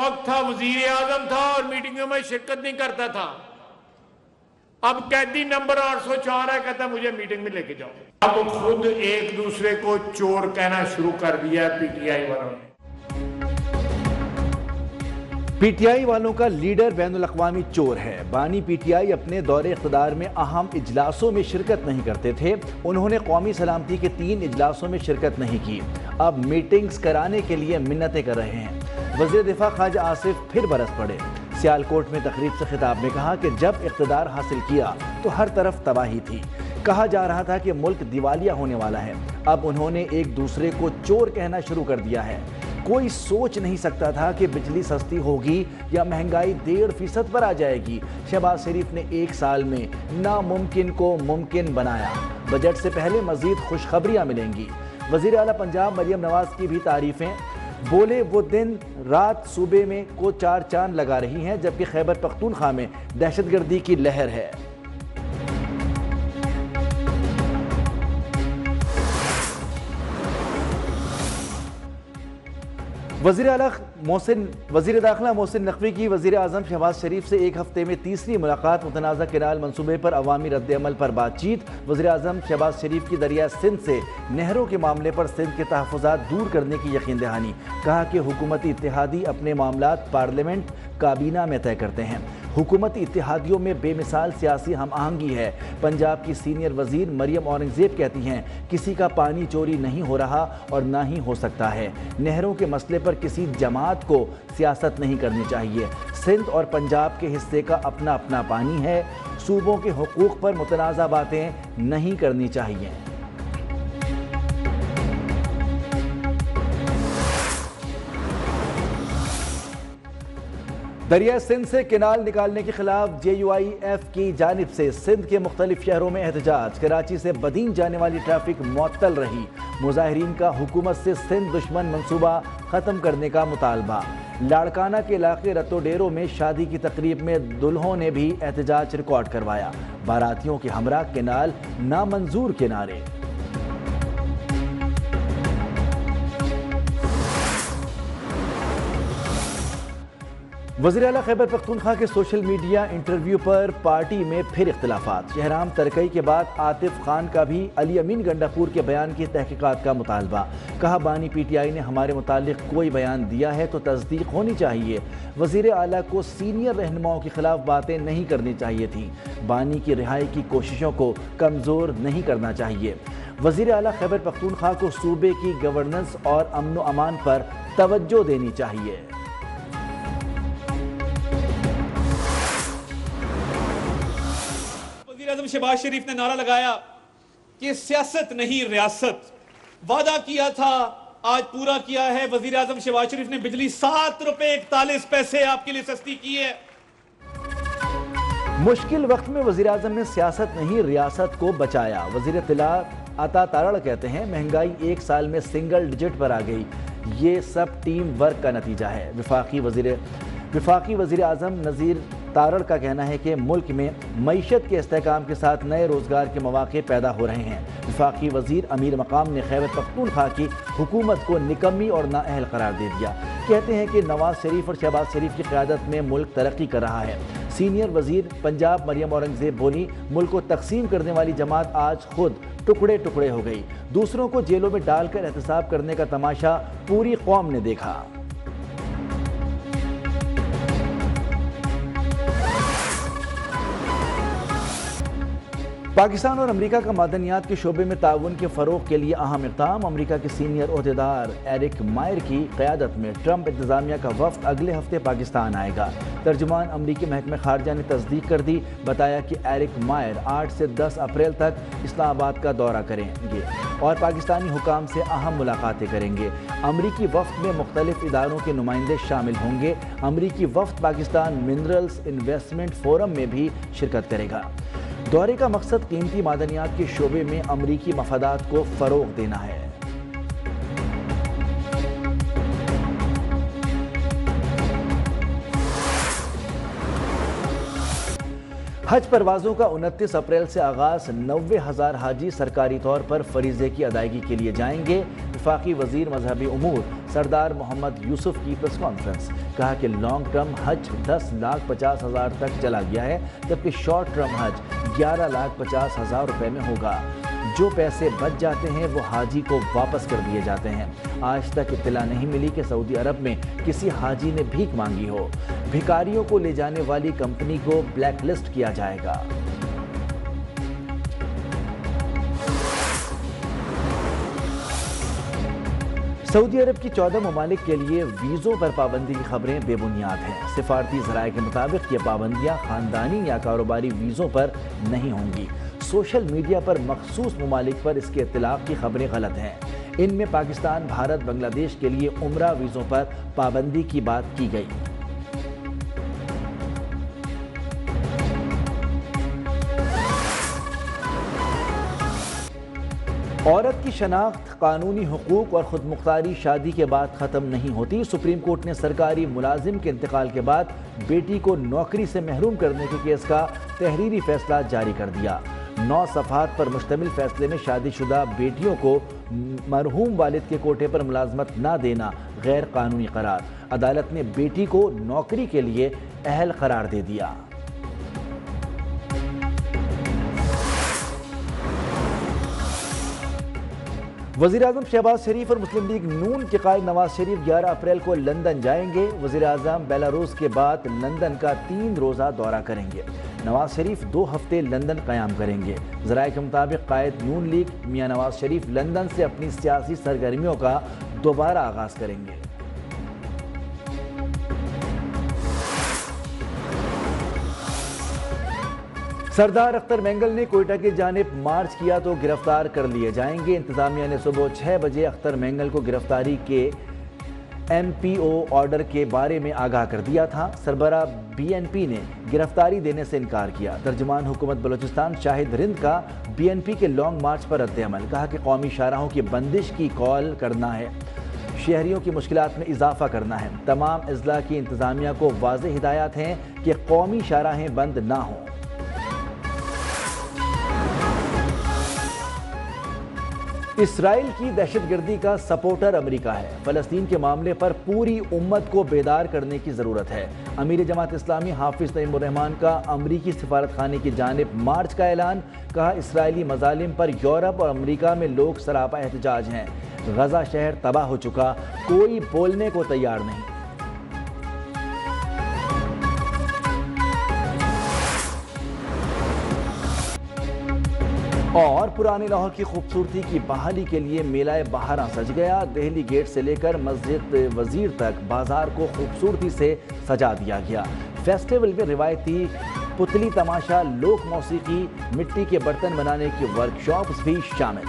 वक्त था वजीर आजम था और मीटिंगों में शिरकत नहीं करता था, अब कैदी नंबर 804 है, कहता मुझे मीटिंग में लेके जाओ। अब खुद एक दूसरे को चोर कहना शुरू कर दिया पीटीआई वालों ने। पीटीआई वालों का लीडर बैनुल अक़वामी चोर है। बानी पीटीआई अपने दौरे इक़्तिदार में अहम इजलासों में शिरकत नहीं करते थे। उन्होंने कौमी सलामती के 3 इजलासों में शिरकत नहीं की। अब मीटिंग्स कराने के लिए मिन्नतें कर रहे हैं। वज़ीर दिफा ख्वाजा आसिफ फिर बरस पड़े। सियालकोट में तकरीब से खिताब में कहा कि जब इक़्तिदार हासिल किया तो हर तरफ तबाही थी। कहा जा रहा था कि मुल्क दिवालिया होने वाला है। अब उन्होंने एक दूसरे को चोर कहना शुरू कर दिया है। कोई सोच नहीं सकता था कि बिजली सस्ती होगी या महंगाई 1.5% पर आ जाएगी। शहबाज शरीफ ने 1 साल में नामुमकिन को मुमकिन बनाया। बजट से पहले मजीद खुशखबरियां मिलेंगी। वजीर आला पंजाब मरियम नवाज की भी तारीफें। बोले वो दिन रात सूबे में को 4 चांद लगा रही हैं, जबकि खैबर पख्तूनख्वा में दहशतगर्दी की लहर है। वज़ीर दाखिला मोहसिन नकवी की वज़ीर आज़म शहबाज शरीफ से 1 हफ्ते में तीसरी मुलाकात। मुतनाज़ा केनाल मंसूबे पर अवामी रद्द-ए-अमल पर बातचीत। वज़ीर आज़म शहबाज शरीफ की दरिया सिंध से नहरों के मामले पर सिंध के तहफ़्फ़ुज़ात दूर करने की यकीन दहानी। कहा कि हुकूमती इत्तेहादी अपने मामलात पार्लियामेंट काबीना में तय करते हैं। हुकूमती इत्तेहादियों में बेमिसाल सियासी हम आहंगी है। पंजाब की सीनियर वजीर मरियम औरंगजेब कहती हैं किसी का पानी चोरी नहीं हो रहा और ना ही हो सकता है। नहरों के मसले पर किसी जमात को सियासत नहीं करनी चाहिए। सिंध और पंजाब के हिस्से का अपना अपना पानी है। सूबों के हुकूक पर मुतनाज़ा बातें नहीं करनी चाहिए। दरिया सिंध से केनाल निकालने के खिलाफ JUIF की जानिब से सिंध के मुख्तलिफ शहरों में एहतजाज। कराची से बदीन जाने वाली ट्रैफिक मुअत्तल रही। मुजाहिरीन का हुकूमत से सिंध दुश्मन मंसूबा ख़त्म करने का मुतालबा। लाड़काना के इलाके रतोडेरो में शादी की तकरीब में दुल्हों ने भी एहतजाज रिकॉर्ड करवाया। बारातियों के हमरा केनाल नामंजूर के नारे। वज़ीर आला खैबर पख्तूनख्वा के सोशल मीडिया इंटरव्यू पर पार्टी में फिर इख्तिलाफात। शहराम तरकई के बाद आतिफ खान का भी अली अमीन गंडापुर के बयान की तहकीकात का मुतालबा। कहा बानी PTI ने हमारे मुतालिक कोई बयान दिया है तो तस्दीक होनी चाहिए। वज़ीर आला को सीनियर रहनुमाओं के खिलाफ बातें नहीं करनी चाहिए थी। बानी की रिहाई की कोशिशों को कमज़ोर नहीं करना चाहिए। वज़ीर आला खैबर पख्तूनख्वा को सूबे की गवर्नेंस और अमन व अमान पर तवज्जो देनी चाहिए। आज़म शहबाज शरीफ ने नारा लगाया कि सियासत नहीं रियासत। वादा किया था, आज पूरा किया है। वजीर आज़म शहबाज शरीफ ने बिजली 7 रुपए 41 पैसे आपके लिए सस्ती की है। मुश्किल वक्त में वजीर आज़म ने सियासत नहीं रियासत को बचाया। वजीर इत्तलात अता तारड़ कहते हैं महंगाई 1 साल में सिंगल डिजिट पर आ गई। ये सब टीम वर्क का नतीजा है। विफाकी वजीर आज़म नज़ीर तारड़ का कहना है कि मुल्क में मईशत के इस्तेहकाम के साथ नए रोज़गार के मौक़े पैदा हो रहे हैं। वफाकी वज़ीर अमीर मकाम ने खैबर पख्तूनख्वा की हुकूमत को निकम्मी और नाअहल करार दे दिया। कहते हैं कि नवाज शरीफ और शहबाज शरीफ की क़यादत में मुल्क तरक्की कर रहा है। सीनियर वज़ीर पंजाब मरियम औरंगजेब बोली मुल्क को तकसीम करने वाली जमात आज खुद टुकड़े टुकड़े हो गई। दूसरों को जेलों में डालकर एहतसाब करने का तमाशा पूरी कौम ने देखा। पाकिस्तान और अमेरिका का मादनियात के शोबे में ताउन के फ़रोग़ के लिए अहम इक़दाम। अमेरिका के सीनियर ओहदेदार एरिक मायर की क़यादत में ट्रंप इंतज़ामिया का वफ़द अगले हफ्ते पाकिस्तान आएगा। तर्जुमान अमरीकी महकमे ख़ारजा ने तस्दीक कर दी। बताया कि एरिक मायर 8 से 10 अप्रैल तक इस्लामाबाद का दौरा करेंगे और पाकिस्तानी हुकाम से अहम मुलाकातें करेंगे। अमरीकी वफ़द में मुख्तलिफ इदारों के नुमाइंदे शामिल होंगे। अमरीकी वफ़द पाकिस्तान मिनरल्स इन्वेस्टमेंट फोरम में भी शिरकत करेगा। दौरे का मकसद कीमती मादनियात के शोबे में अमरीकी मफादात को फ़रोग़ देना है। حج پروازوں کا 29 اپریل سے آغاز 90,000 حاجی سرکاری طور پر فریضے کی ادائیگی کے لیے جائیں گے۔ وفاقی وزیر مذہبی امور سردار محمد یوسف کی پریس کانفرنس، کہا کہ لانگ ٹرم حج 10,50,000 تک چلا گیا ہے، جبکہ شارٹ ٹرم حج 11,50,000 روپے میں ہوگا۔ جو پیسے بچ جاتے ہیں وہ حاجی کو واپس کر دیے جاتے ہیں۔ آج تک اطلاع نہیں ملی کہ سعودی عرب میں کسی حاجی نے بھیک مانگی ہو۔ بھکاریوں کو لے جانے والی کمپنی کو بلیک لسٹ کیا جائے گا۔ سعودی عرب کی 14 ممالک کے لیے ویزوں پر پابندی کی خبریں بے بنیاد ہیں۔ سفارتی ذرائع کے مطابق یہ پابندیاں خاندانی یا کاروباری ویزوں پر نہیں ہوں گی۔ سوشل میڈیا پر مخصوص ممالک پر اس کے اطلاق کی خبریں غلط ہیں۔ ان میں پاکستان، بھارت، بنگلہ دیش کے لیے عمرہ ویزوں پر پابندی کی بات کی گئی۔ عورت کی شناخت قانونی حقوق اور خود مختاری شادی کے بعد ختم نہیں ہوتی۔ سپریم کورٹ نے سرکاری ملازم کے انتقال کے بعد بیٹی کو نوکری سے محروم کرنے کے کیس کا تحریری فیصلہ جاری کر دیا۔ 9 صفحات پر مشتمل فیصلے میں شادی شدہ بیٹیوں کو مرحوم والد کے کوٹے پر ملازمت نہ دینا غیر قانونی قرار۔ عدالت نے بیٹی کو نوکری کے لیے اہل قرار دے دیا۔ وزیراعظم شہباز شریف اور مسلم لیگ نون کے قائد نواز شریف 11 اپریل کو لندن جائیں گے۔ وزیراعظم بیلاروس کے بعد لندن کا 3 روزہ دورہ کریں گے۔ نواز شریف 2 ہفتے لندن قیام کریں گے۔ ذرائع کے مطابق قائد نون لیگ میاں نواز شریف لندن سے اپنی سیاسی سرگرمیوں کا دوبارہ آغاز کریں گے۔ سردار اختر مینگل نے کوئٹہ کی جانب مارچ کیا تو گرفتار کر لیے جائیں گے۔ انتظامیہ نے صبح 6 بجے اختر مینگل کو گرفتاری کے MPO آرڈر کے بارے میں آگاہ کر دیا تھا۔ سربراہ BNP نے گرفتاری دینے سے انکار کیا۔ ترجمان حکومت بلوچستان شاہد رند کا BNP کے لانگ مارچ پر رد عمل، کہا کہ قومی شاہراہوں کی بندش کی کال کرنا ہے، شہریوں کی مشکلات میں اضافہ کرنا ہے۔ تمام اضلاع کی انتظامیہ کو واضح ہدایات ہیں کہ قومی شاہراہیں بند نہ ہوں۔ اسرائیل کی دہشت گردی کا سپورٹر امریکہ ہے۔ فلسطین کے معاملے پر پوری امت کو بیدار کرنے کی ضرورت ہے۔ امیر جماعت اسلامی حافظ نعیم الرحمان کا امریکی سفارت خانے کی جانب مارچ کا اعلان، کہا اسرائیلی مظالم پر یورپ اور امریکہ میں لوگ سراپا احتجاج ہیں۔ غزہ شہر تباہ ہو چکا، کوئی بولنے کو تیار نہیں۔ اور پرانے لاہور کی خوبصورتی کی بحالی کے لیے میلہ بہاراں سج گیا۔ دہلی گیٹ سے لے کر مسجد وزیر تک بازار کو خوبصورتی سے سجا دیا گیا۔ فیسٹیول میں روایتی پتلی تماشا، لوک موسیقی، مٹی کے برتن بنانے کی ورکشاپس بھی شامل۔